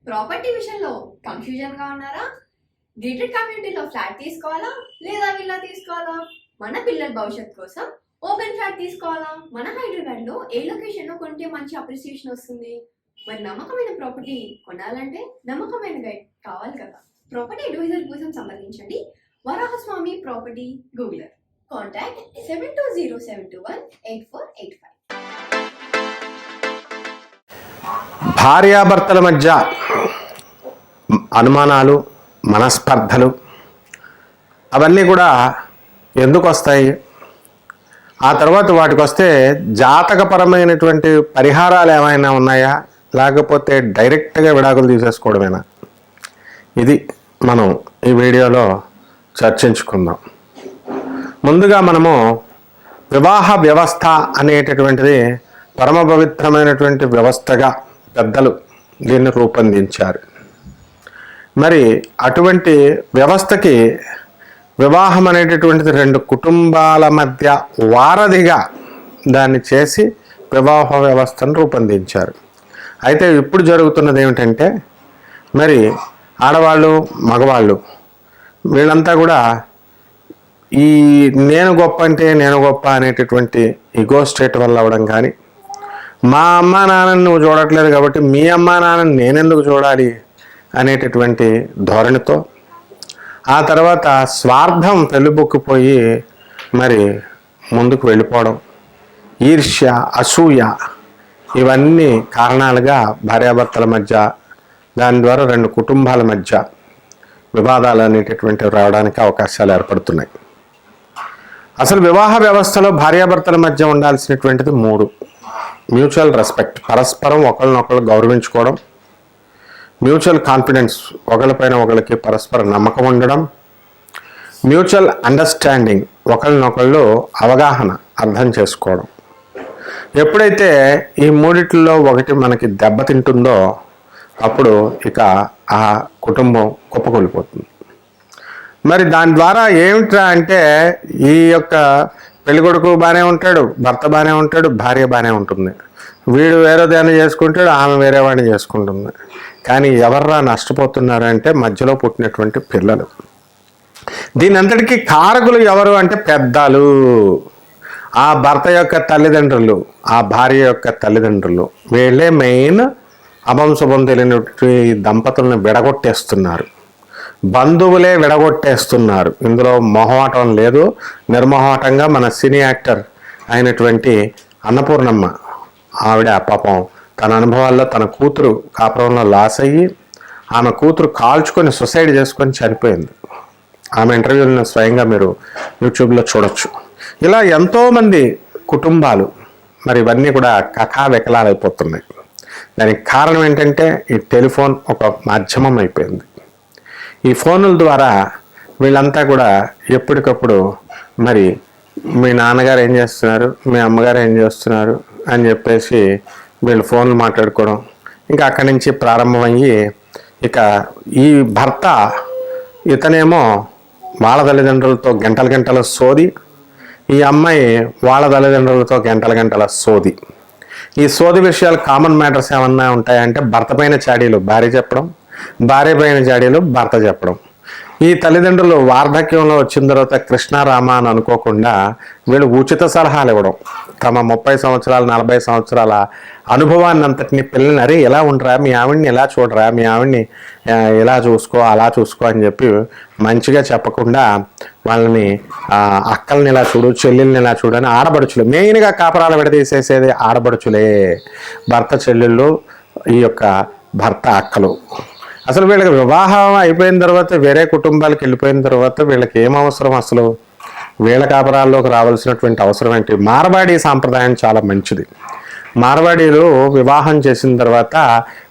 Property విషయంలో confusion గా ఉన్నారా? గేటెడ్ కమ్యూనిటీలో ఫ్లాట్ తీసుకోవాలా లేదా విల్లా తీసుకోవాలా? మన పిల్లల భవిష్యత్ కోసం ఓపెన్ ఫ్లాట్ తీసుకోవాలా? మన హైదరాబాద్ లో ఏ లొకేషన్ లో కొంటే మంచి అప్రిసియేషన్ వస్తుంది? మరి నమ్మకమైన ప్రాపర్టీ కొనాలంటే నమ్మకమైన గైడ్ కావాలి కదా. ప్రాపర్టీ అడ్వైజర్ కోసం సంబంధించండి వరాహస్వామి ప్రాపర్టీ గూగులర్. కాంటాక్ట్ 7207218485. భార్యాభర్తల మధ్య అనుమానాలు, మనస్పర్ధలు అవన్నీ కూడా ఎందుకు వస్తాయి? ఆ తర్వాత వాటికి వస్తే జాతకపరమైనటువంటి పరిహారాలు ఏమైనా ఉన్నాయా, లేకపోతే డైరెక్ట్గా విడాకులు తీసేసుకోవడమేనా? ఇది మనం ఈ వీడియోలో చర్చించుకుందాం. ముందుగా మనము వివాహ వ్యవస్థ అనేటటువంటిది పరమ పవిత్రమైనటువంటి వ్యవస్థగా పెద్దలు దీన్ని రూపొందించారు. మరి అటువంటి వ్యవస్థకి వివాహం అనేటటువంటిది రెండు కుటుంబాల మధ్య వారధిగా దాన్ని చేసి వివాహ వ్యవస్థను రూపొందించారు. అయితే ఇప్పుడు జరుగుతున్నది ఏమిటంటే, మరి ఆడవాళ్ళు మగవాళ్ళు వీళ్ళంతా కూడా ఈ నేను గొప్ప అంటే నేను గొప్ప అనేటటువంటి ఈగో స్టేట్ వల్ల అవ్వడం కానీ, మా అమ్మా నాన్నని నువ్వు చూడట్లేదు కాబట్టి మీ అమ్మా నాన్నని నేనెందుకు చూడాలి అనేటటువంటి ధోరణితో, ఆ తర్వాత స్వార్థం పెళ్ళిబొక్కిపోయి మరి ముందుకు వెళ్ళిపోవడం, ఈర్ష్య, అసూయ ఇవన్నీ కారణాలుగా భార్యాభర్తల మధ్య, దాని ద్వారా రెండు కుటుంబాల మధ్య వివాదాలు అనేటటువంటివి రావడానికి అవకాశాలు ఏర్పడుతున్నాయి. అసలు వివాహ వ్యవస్థలో భార్యాభర్తల మధ్య ఉండాల్సినటువంటిది మూడు: మ్యూచువల్ రెస్పెక్ట్, పరస్పరం ఒకరినొకరు గౌరవించుకోవడం; మ్యూచువల్ కాన్ఫిడెన్స్, ఒకరిపైన ఒకరికి పరస్పర నమ్మకం ఉండడం; మ్యూచువల్ అండర్స్టాండింగ్, ఒకరినొకళ్ళు అవగాహన, అర్థం చేసుకోవడం. ఎప్పుడైతే ఈ మూడిట్లో ఒకటి మనకి దెబ్బతింటుందో అప్పుడు ఇక ఆ కుటుంబం కుప్పకూలిపోతుంది. మరి దాని ద్వారా ఏమిట్రా అంటే, ఈ యొక్క పెళ్ళికొడుకు బాగానే ఉంటాడు, భర్త బాగానే ఉంటాడు, భార్య బాగానే ఉంటుంది, వీడు వేరే దాన్ని చేసుకుంటాడు, ఆమె వేరే వాడిని చేసుకుంటుంది. కానీ ఎవర్రా నష్టపోతున్నారంటే మధ్యలో పుట్టినటువంటి పిల్లలు. దీని అంతటికీ కారకులు ఎవరు అంటే పెద్దలు, ఆ భర్త యొక్క తల్లిదండ్రులు, ఆ భార్య యొక్క తల్లిదండ్రులు. వీళ్ళే మెయిన్ అభంశుభం తెలియనటువంటి దంపతులను విడగొట్టేస్తున్నారు, బంధువులే విడగొట్టేస్తున్నారు. ఇందులో మొహమాటం లేదు. నిర్మోహమాటంగా మన సినీ యాక్టర్ అయినటువంటి అన్నపూర్ణమ్మ, ఆవిడ పాపం తన అనుభవాల్లో తన కూతురు కాపురంలో లాస్ అయ్యి ఆమె కూతురు కాల్చుకొని సూసైడ్ చేసుకొని చనిపోయింది. ఆమె ఇంటర్వ్యూలను స్వయంగా మీరు యూట్యూబ్లో చూడొచ్చు. ఇలా ఎంతోమంది కుటుంబాలు మరి ఇవన్నీ కూడా కకావికలాలైపోతున్నాయి. దానికి కారణం ఏంటంటే, ఈ టెలిఫోన్ ఒక మాధ్యమం అయిపోయింది. ఈ ఫోన్ల ద్వారా వీళ్ళంతా కూడా ఎప్పటికప్పుడు మరి మీ నాన్నగారు ఏం చేస్తున్నారు, మీ అమ్మగారు ఏం చేస్తున్నారు అని చెప్పేసి వీళ్ళు ఫోన్లు మాట్లాడుకోవడం. ఇంకా అక్కడి నుంచి ప్రారంభమయ్యి ఇక ఈ భర్త ఇతనేమో వాళ్ళ తల్లిదండ్రులతో గంటల గంటల సోది, ఈ అమ్మాయి వాళ్ళ తల్లిదండ్రులతో గంటల గంటల సోది. ఈ సోది విషయాలు కామన్ మ్యాటర్స్ ఏమన్నా ఉంటాయంటే, భర్త పైన చాడీలు భార్య చెప్పడం, భార్య పైన చాడీలు భర్త చెప్పడం. ఈ తల్లిదండ్రులు వార్ధక్యంలో వచ్చిన తర్వాత కృష్ణారామ అని అనుకోకుండా వీళ్ళు ఉచిత సలహాలు ఇవ్వడం, తమ 30 సంవత్సరాల 40 సంవత్సరాల అనుభవాన్ని అంతటిని పిల్లల్ని, అరే ఎలా ఉండరా, మీ ఆవిడ్ని ఎలా చూడరా, మీ ఆవిడ్ని ఎలా చూసుకో, అలా చూసుకో అని చెప్పి మంచిగా చెప్పకుండా వాళ్ళని అక్కల్ని ఇలా చూడు, చెల్లెల్ని ఇలా చూడు అని ఆడబడుచులు, మెయిన్గా కాపరాలు విడదీసేసేది ఆడబడుచులే, భర్త చెల్లెళ్ళు, ఈ యొక్క భర్త అక్కలు. అసలు వీళ్ళకి వివాహం అయిపోయిన తర్వాత వేరే కుటుంబాలకు వెళ్ళిపోయిన తర్వాత వీళ్ళకి ఏం అవసరం? అసలు వీళ్ళ కాపరాల్లోకి రావాల్సినటువంటి అవసరం ఏంటి? మార్వాడి సాంప్రదాయం చాలా మంచిది. మార్వాడీలు వివాహం చేసిన తర్వాత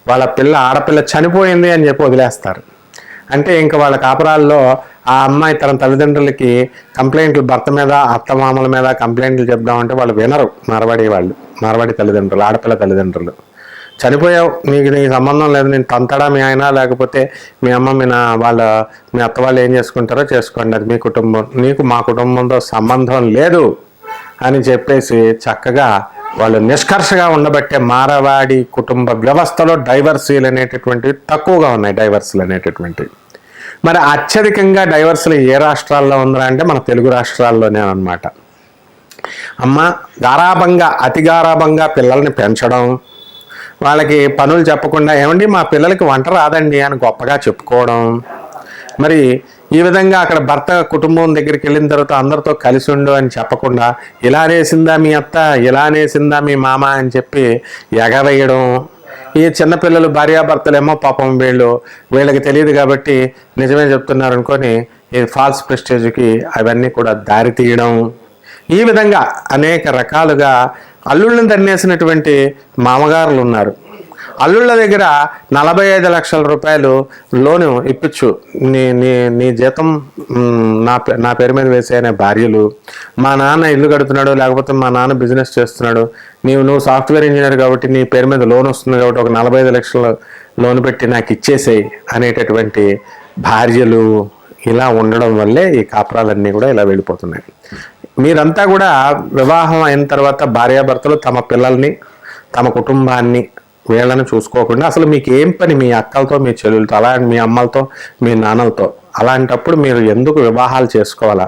వాళ్ళ ఆడపిల్ల చనిపోయింది అని చెప్పి వదిలేస్తారు. అంటే ఇంకా వాళ్ళ కాపురాల్లో ఆ అమ్మాయి తన తల్లిదండ్రులకి కంప్లైంట్లు, భర్త మీద అత్తమామల మీద కంప్లైంట్లు చెప్దామంటే వాళ్ళు వినరు. మార్వాడి తల్లిదండ్రులు, ఆడపిల్ల తల్లిదండ్రులు, చనిపోయావు, నీ సంబంధం లేదు, నేను తంతడా మీ ఆయన, లేకపోతే మీ అమ్మ మీ అత్త వాళ్ళు ఏం చేసుకుంటారో చేసుకోండి, అది మీ కుటుంబం, నీకు మా కుటుంబంతో సంబంధం లేదు అని చెప్పేసి చక్కగా వాళ్ళు నిష్కర్షగా ఉండబట్టే మారవాడి కుటుంబ వ్యవస్థలో డైవర్సీలు అనేటటువంటివి తక్కువగా ఉన్నాయి. డైవర్సులు అనేటటువంటివి మరి అత్యధికంగా డైవర్సులు ఏ రాష్ట్రాల్లో ఉందా అంటే మన తెలుగు రాష్ట్రాల్లోనే అన్నమాట. అమ్మ అతి గారాభంగా పిల్లల్ని పెంచడం, వాళ్ళకి పనులు చెప్పకుండా ఏమండి మా పిల్లలకి వంట రాదండి అని గొప్పగా చెప్పుకోవడం, మరి ఈ విధంగా అక్కడ భర్త కుటుంబం దగ్గరికి వెళ్ళిన తర్వాత అందరితో కలిసి ఉండు అని చెప్పకుండా ఇలా అనేసిందా మీ అత్త, ఇలా అనేసిందా మీ మామ అని చెప్పి ఎగవేయడం. ఈ చిన్నపిల్లలు భార్యాభర్తలేమో పాపం వీళ్ళకి తెలియదు కాబట్టి నిజమే చెప్తున్నారు అనుకొని ఈ ఫాల్స్ ప్రెస్టేజ్కి అవన్నీ కూడా దారి తీయడం. ఈ విధంగా అనేక రకాలుగా అల్లుళ్ళని తన్నేసినటువంటి మామగారులు ఉన్నారు. అల్లుళ్ళ దగ్గర 45 లక్షల రూపాయలు లోను ఇప్పించు, నీ జీతం నా పేరు మీద వేసే భార్యలు, మా నాన్న ఇల్లు కడుతున్నాడు లేకపోతే మా నాన్న బిజినెస్ చేస్తున్నాడు, నువ్వు సాఫ్ట్వేర్ ఇంజనీర్ కాబట్టి నీ పేరు మీద లోన్ వస్తుంది కాబట్టి ఒక 45 లక్షల లోన్ పెట్టి నాకు ఇచ్చేసేయి అనేటటువంటి భార్యలు ఇలా ఉండడం వల్లే ఈ కాపురాలన్నీ కూడా ఇలా వెళ్ళిపోతున్నాయి. మీరంతా కూడా వివాహం అయిన తర్వాత భార్యాభర్తలు తమ పిల్లల్ని తమ కుటుంబాన్ని వీళ్ళని చూసుకోకుండా అసలు మీకు ఏం పని మీ అక్కలతో మీ చెల్లెలతో అలా మీ అమ్మలతో మీ నాన్నలతో, అలాంటప్పుడు మీరు ఎందుకు వివాహాలు చేసుకోవాలా?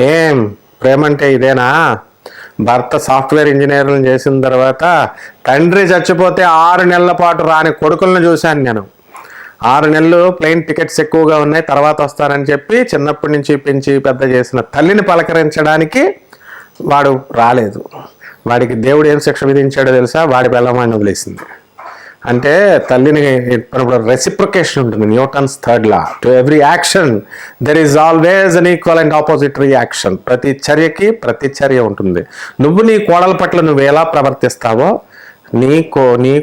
ఏం ప్రేమ అంటే ఇదేనా? భర్త సాఫ్ట్వేర్ ఇంజనీర్లను చేసిన తర్వాత తండ్రి చచ్చిపోతే 6 నెలల పాటు రాని కొడుకులను చూశాను నేను. 6 నెలలు ప్లేన్ టికెట్స్ ఎక్కువగా ఉన్నాయి తర్వాత వస్తానని చెప్పి చిన్నప్పటి నుంచి పెంచి పెద్ద చేసిన తల్లిని పలకరించడానికి వాడు రాలేదు. వాడికి దేవుడు ఏం శిక్ష విధించాడో తెలుసా? వాడి బెల్లమాన్ని వదిలేసింది. అంటే తల్లిని రెసిప్రికేషన్ ఉంటుంది. Newton's 3rd law, to every action there is always an equal and opposite reaction. ప్రతి చర్యకి ప్రతి చర్య ఉంటుంది. నువ్వు నీ కోడల పట్ల నువ్వు ఎలా ప్రవర్తిస్తావో నీ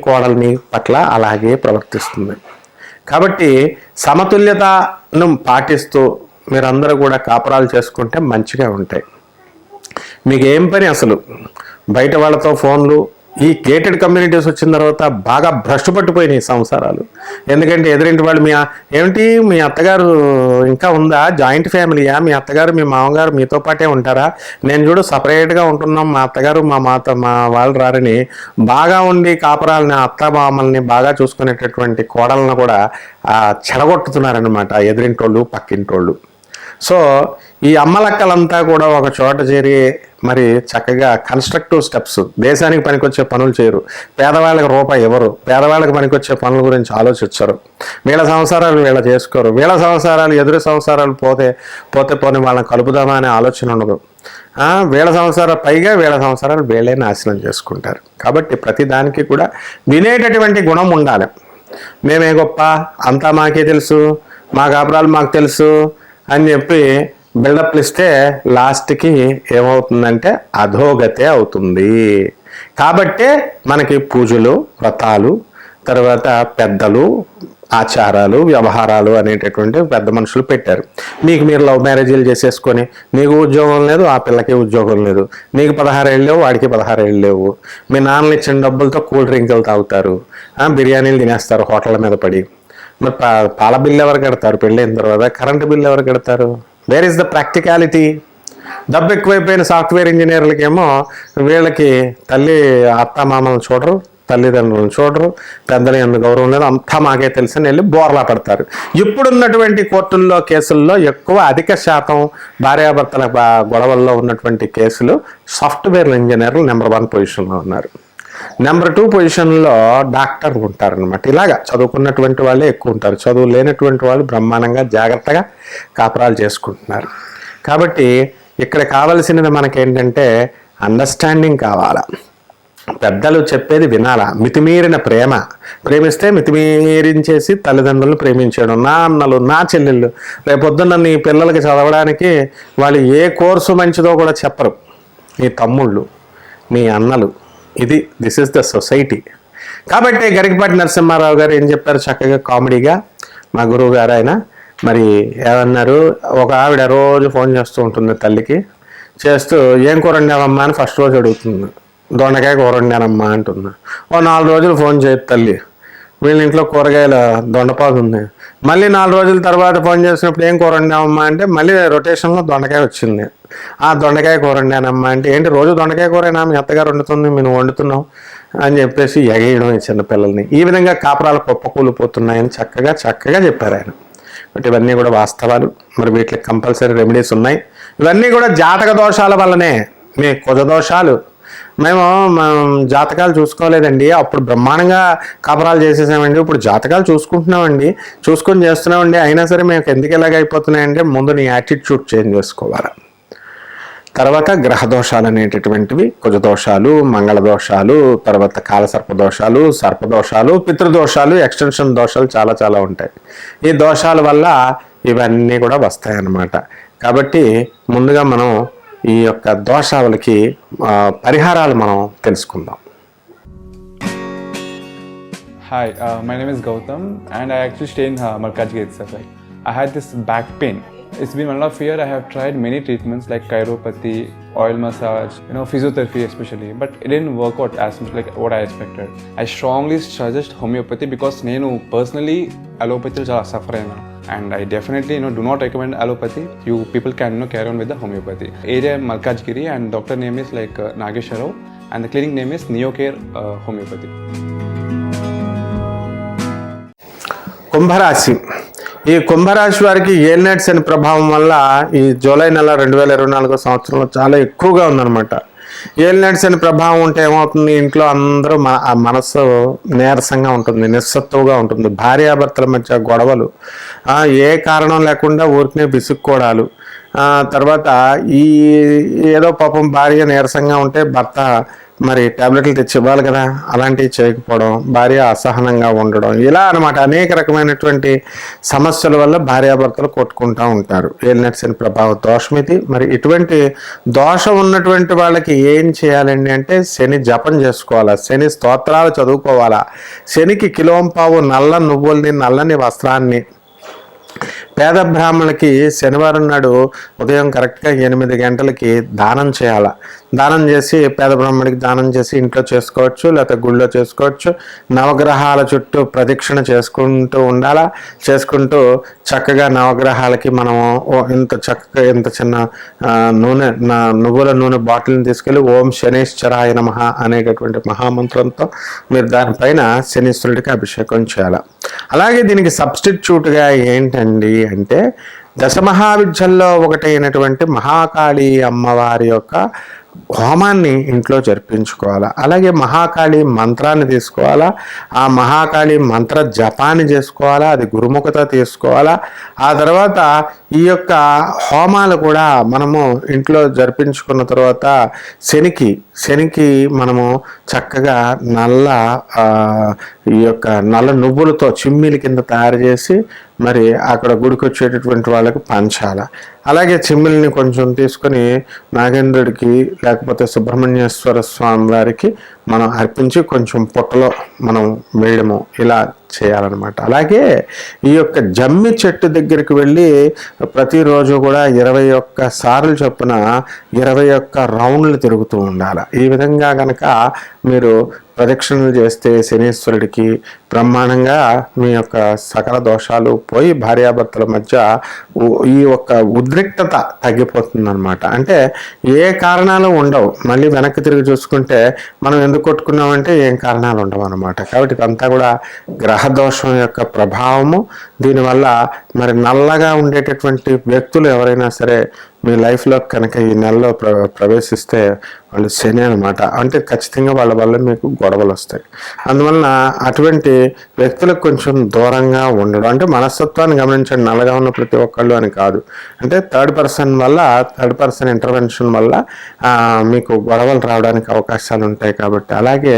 కోడలు నీ పట్ల అలాగే ప్రవర్తిస్తుంది. కాబట్టి సమతుల్యతను పాటిస్తూ మీరందరూ కూడా కాపురాలు చేసుకుంటే మంచిగా ఉంటాయి. మీకు ఏం పని అసలు బయట వాళ్ళతో ఫోన్లు? ఈ గేటెడ్ కమ్యూనిటీస్ వచ్చిన తర్వాత బాగా భ్రష్టు పట్టిపోయినాయి సంసారాలు. ఎందుకంటే ఎదురింటి వాళ్ళు ఏమిటి మీ అత్తగారు ఇంకా ఉందా, జాయింట్ ఫ్యామిలీయా, మీ అత్తగారు మీ మామగారు మీతో పాటే ఉంటారా, నేను చూడు సపరేట్గా ఉంటున్నాం, మా అత్తగారు మా వాళ్ళు రారని బాగా ఉండి కాపురాలని అత్త మామల్ని బాగా చూసుకునేటటువంటి కోడలను కూడా చెడగొట్టుతున్నారనమాట ఎదురింటోళ్ళు పక్కింటోళ్ళు. సో ఈ అమ్మలక్కలంతా కూడా ఒక చోట చేరి మరి చక్కగా కన్స్ట్రక్టివ్ స్టెప్స్, దేశానికి పనికొచ్చే పనులు చేయరు, పేదవాళ్ళకి రూపాయి ఎవరు, పేదవాళ్ళకి పనికొచ్చే పనుల గురించి ఆలోచించరు, వీళ్ళ సంసారాలు వీళ్ళ చేసుకోరు, వీళ్ళ సంసారాలు ఎదురు సంసారాలు పోతే పోని వాళ్ళని కలుపుదామా అనే ఆలోచన ఉండదు. వీళ్ళ సంసారాలు వీళ్ళే నాశనం చేసుకుంటారు. కాబట్టి ప్రతి దానికి కూడా వినేటటువంటి గుణం ఉండాలి. మేమే గొప్ప, అంతా మాకే తెలుసు, మా కాపురాలు మాకు తెలుసు అని చెప్పి బిల్డప్లు ఇస్తే లాస్ట్కి ఏమవుతుందంటే అధోగతే అవుతుంది. కాబట్టే మనకి పూజలు, వ్రతాలు, తర్వాత పెద్దలు, ఆచారాలు, వ్యవహారాలు అనేటటువంటి పెద్ద మనుషులు పెట్టారు. మీరు లవ్ మ్యారేజీలు చేసేసుకొని నీకు ఉద్యోగం లేదు, ఆ పిల్లకి ఉద్యోగం లేదు, నీకు 16 ఏళ్ళు లేవు, వాడికి 16 ఏళ్ళు లేవు, మీ నాన్నలు ఇచ్చిన డబ్బులతో కూల్ డ్రింకులు తాగుతారు, బిర్యానీలు తినేస్తారు హోటళ్ళ మీద పడి. మరి పాల బిల్లు ఎవరు కడతారు? పెళ్ళైన తర్వాత కరెంటు బిల్లు ఎవరు కడతారు? Where is the practicality? డబ్బు ఎక్కువైపోయిన సాఫ్ట్వేర్ ఇంజనీర్లకేమో వీళ్ళకి తల్లి అత్త మామలను చూడరు, తల్లిదండ్రులను చూడరు, పెద్దలు ఎందుకు గౌరవం లేదు, అంతా మాకే తెలిసి వెళ్ళి బోర్లా పడతారు. ఇప్పుడున్నటువంటి కోర్టుల్లో కేసుల్లో అధిక శాతం భార్యాభర్తల గొడవల్లో ఉన్నటువంటి కేసులు సాఫ్ట్వేర్ ఇంజనీర్లు నెంబర్ 1 పొజిషన్లో ఉన్నారు. నెంబర్ 2 పొజిషన్లో డాక్టర్లు ఉంటారనమాట. ఇలాగా చదువుకున్నటువంటి వాళ్ళే ఎక్కువ ఉంటారు, చదువు లేనటువంటి వాళ్ళు బ్రహ్మాండంగా జాగ్రత్తగా కాపురాలు చేసుకుంటున్నారు. కాబట్టి ఇక్కడ కావలసినది మనకేంటంటే అండర్స్టాండింగ్ కావాలా, పెద్దలు చెప్పేది వినాలా, మితిమీరిన ప్రేమిస్తే మితిమీరించేసి తల్లిదండ్రులను ప్రేమించడం. నా అన్నలు, నా చెల్లెళ్ళు రేపొద్దున్న నీ పిల్లలకి చదవడానికి వాళ్ళు ఏ కోర్సు మంచిదో కూడా చెప్పరు. నీ తమ్ముళ్ళు, మీ అన్నలు, దిస్ ఇస్ ద సొసైటీ. కాబట్టి గరికపాటి నరసింహారావు గారు ఏం చెప్పారు చక్కగా కామెడీగా, మా గురువు గారు ఆయన మరి ఏమన్నారు, ఒక ఆవిడ రోజు ఫోన్ చేస్తూ ఉంటుంది తల్లికి, చేస్తూ ఏం కూర వండావమ్మా అని ఫస్ట్ రోజు అడుగుతుంది. దొండకాయ కూర వండానమ్మా అంటుంది. 4 రోజులు ఫోన్ చేయదు తల్లి, వీళ్ళ ఇంట్లో కూరగాయల దొండపాదు ఉంది, మళ్ళీ 4 రోజుల తర్వాత ఫోన్ చేసినప్పుడు ఏం కూర వండామమ్మా అంటే మళ్ళీ రొటేషన్లో దొండకాయ వచ్చింది. ఆ దొండకాయ కూర వండానమ్మా అంటే ఏంటి రోజు దొండకాయ కూరైనా మీ అత్తగారు వండుతుంది మేము వండుతున్నాం అని చెప్పేసి ఎగేయడం ఈ చిన్నపిల్లల్ని. ఈ విధంగా కాపురాలు కుప్పకూలిపోతున్నాయని చక్కగా చెప్పారు ఆయన. బట్ ఇవన్నీ కూడా వాస్తవాలు. మరి వీటికి కంపల్సరీ రెమెడీస్ ఉన్నాయి. ఇవన్నీ కూడా జాతక దోషాల వల్లనే. మీ కుజ దోషాలు మేము జాతకాలు చూసుకోలేదండి, అప్పుడు బ్రహ్మాండంగా కాపురాలు చేసేసామండి, ఇప్పుడు జాతకాలు చూసుకుంటున్నామండి, చూసుకొని చేస్తున్నామండి, అయినా సరే మేము ఎందుకు ఎలాగ అయిపోతున్నాయంటే ముందు నీ యాటిట్యూడ్ చేంజ్ చేసుకోవాలి. తర్వాత గ్రహ దోషాలు అనేటటువంటివి కుజదోషాలు, మంగళ దోషాలు, తర్వాత కాలసర్పదోషాలు, సర్పదోషాలు, పితృదోషాలు, ఎక్స్టెన్షన్ దోషాలు చాలా ఉంటాయి. ఈ దోషాల వల్ల ఇవన్నీ కూడా వస్తాయన్నమాట. కాబట్టి ముందుగా మనం ఈ యొక్క దోషాలకి పరిహారాలు మనం తెలుసుకుందాం. Hi, my name is Gautam and I actually stay in Markajgir itself. Like, I had this back pain. It's been 1.5 years. I have tried many treatments like chiropathy, oil massage, physiotherapy especially, but it didn't work out as much like what I expected. I strongly suggest homeopathy because నేను personally allopathy చాలా suffer అయినా. And I definitely do not recommend allopathy. You people can carry on with the homeopathy. Area Malkajgiri and doctor name is like Nageswar Rao and the clinic name is Neocare Homeopathy. కుంభరాశి. ఈ కుంభరాశి వారికి ఏలినాటి శని ప్రభావం వల్ల ఈ July నెల 2024 సంవత్సరంలో చాలా ఎక్కువగా ఉందన్నమాట. ఏలినాటి శని ప్రభావం ఉంటే ఏమవుతుంది, ఇంట్లో అందరూ మనస్సు నీరసంగా ఉంటుంది, నిస్సత్తువుగా ఉంటుంది, భార్యాభర్తల మధ్య గొడవలు, ఏ కారణం లేకుండా ఊరికనే విసుక్కోవడాలు, తర్వాత ఈ ఏదో పాపం భార్య నీరసంగా ఉంటే భర్త మరి టాబ్లెట్లు తెచ్చి ఇవ్వాలి కదా, అలాంటివి చేయకపోవడం, భార్య అసహనంగా ఉండడం, ఇలా అనమాట. అనేక రకమైనటువంటి సమస్యల వల్ల భార్యాభర్తలు కొట్టుకుంటూ ఉంటారు. ఏలినాటి శని ప్రభావ దోషం ఇది. మరి ఇటువంటి దోషం ఉన్నటువంటి వాళ్ళకి ఏం చేయాలండి అంటే శని జపం చేసుకోవాలా, శని స్తోత్రాలు చదువుకోవాలా, శనికి కిలోంపావు నల్ల నువ్వుల్ని, నల్లని వస్త్రాన్ని పేద బ్రాహ్మణులకి శనివారం నాడు ఉదయం కరెక్ట్గా 8 గంటలకి దానం చేయాల. దానం చేసి పేద బ్రాహ్మణుడికి దానం చేసి ఇంట్లో చేసుకోవచ్చు, లేకపోతే గుళ్ళో చేసుకోవచ్చు. నవగ్రహాల చుట్టూ ప్రదక్షిణ చేసుకుంటూ ఉండాలా. చేసుకుంటూ చక్కగా నవగ్రహాలకి మనము ఇంత చిన్న నువ్వుల నూనె బాటిల్ని తీసుకెళ్ళి ఓం శనైశ్చరాయ నమః అనేటటువంటి మహామంత్రంతో మీరు దానిపైన శనీశ్వరుడికి అభిషేకం చేయాలి. అలాగే దీనికి సబ్స్టిట్యూట్గా ఏంటండి అంటే దశమహావిద్యల్లో ఒకటైనటువంటి మహాకాళి అమ్మవారి యొక్క హోమాన్ని ఇంట్లో జరిపించుకోవాలా. అలాగే మహాకాళి మంత్రాన్ని తీసుకోవాలా, ఆ మహాకాళి మంత్ర జపాన్ని చేసుకోవాలా, అది గురుముఖత తీసుకోవాలా. ఆ తర్వాత ఈ యొక్క హోమాలు కూడా మనము ఇంట్లో జరిపించుకున్న తర్వాత శనికి మనము చక్కగా ఈ యొక్క నల్ల నువ్వులతో చిమ్మిలి కింద తయారు చేసి మరి అక్కడ గుడికి వచ్చేటటువంటి వాళ్ళకి పంచాల. అలాగే చిమ్మిల్ని కొంచెం తీసుకొని నాగేంద్రుడికి లేకపోతే సుబ్రహ్మణ్యేశ్వర స్వామి వారికి మనం అర్పించి కొంచెం పుట్టలో మనం వేయడము ఇలా చేయాలన్నమాట. అలాగే ఈ యొక్క జమ్మి చెట్టు దగ్గరికి వెళ్ళి ప్రతిరోజు కూడా 21 సార్లు చొప్పున 21 రౌండ్లు తిరుగుతూ ఉండాలి. ఈ విధంగా కనుక మీరు ప్రదక్షిణలు చేస్తే శనీశ్వరుడికి బ్రహ్మాండంగా మీ యొక్క సకల దోషాలు పోయి భార్యాభర్తల మధ్య ఈ యొక్క ఉద్రిక్తత తగ్గిపోతుందన్నమాట. అంటే ఏ కారణాలు ఉండవు. మళ్ళీ వెనక్కి తిరిగి చూసుకుంటే మనం ఎందుకు కొట్టుకున్నామంటే ఏం కారణాలు ఉండవు అన్నమాట. కాబట్టి ఇదంతా కూడా గ్రహదోషం యొక్క ప్రభావము. దీనివల్ల మరి నల్లగా ఉండేటటువంటి వ్యక్తులు ఎవరైనా సరే మీ లైఫ్లో కనుక ఈ నెలలో ప్రవేశిస్తే వాళ్ళు శని అనమాట. అంటే ఖచ్చితంగా వాళ్ళ వల్ల మీకు గొడవలు వస్తాయి. అందువలన అటువంటి వ్యక్తులకు కొంచెం దూరంగా ఉండడం. అంటే మనస్తత్వాన్ని గమనించండి, నల్లగా ఉన్న ప్రతి ఒక్కళ్ళు అని కాదు. అంటే థర్డ్ పర్సన్ ఇంటర్వెన్షన్ వల్ల మీకు గొడవలు రావడానికి అవకాశాలు ఉంటాయి. కాబట్టి అలాగే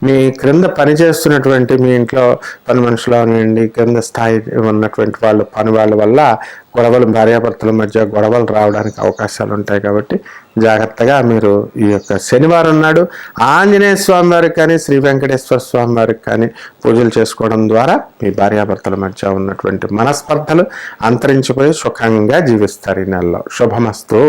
మీ క్రింద పనిచేస్తున్నటువంటి మీ ఇంట్లో పని మనుషులు అనివ్వండి, క్రింద స్థాయి ఉన్నటువంటి వాళ్ళు పని వాళ్ళ వల్ల గొడవలు, భార్యాభర్తల మధ్య గొడవలు రావడానికి అవకాశాలు ఉంటాయి. కాబట్టి జాగ్రత్తగా మీరు ఈ యొక్క శనివారం నాడు ఆంజనేయ స్వామి వారికి కానీ శ్రీ వెంకటేశ్వర స్వామి వారికి కానీ పూజలు చేసుకోవడం ద్వారా మీ భార్యాభర్తల మధ్య ఉన్నటువంటి మనస్పర్ధలు అంతరించిపోయి సుఖంగా జీవిస్తారు. ఈ నెలలో శుభమస్తు.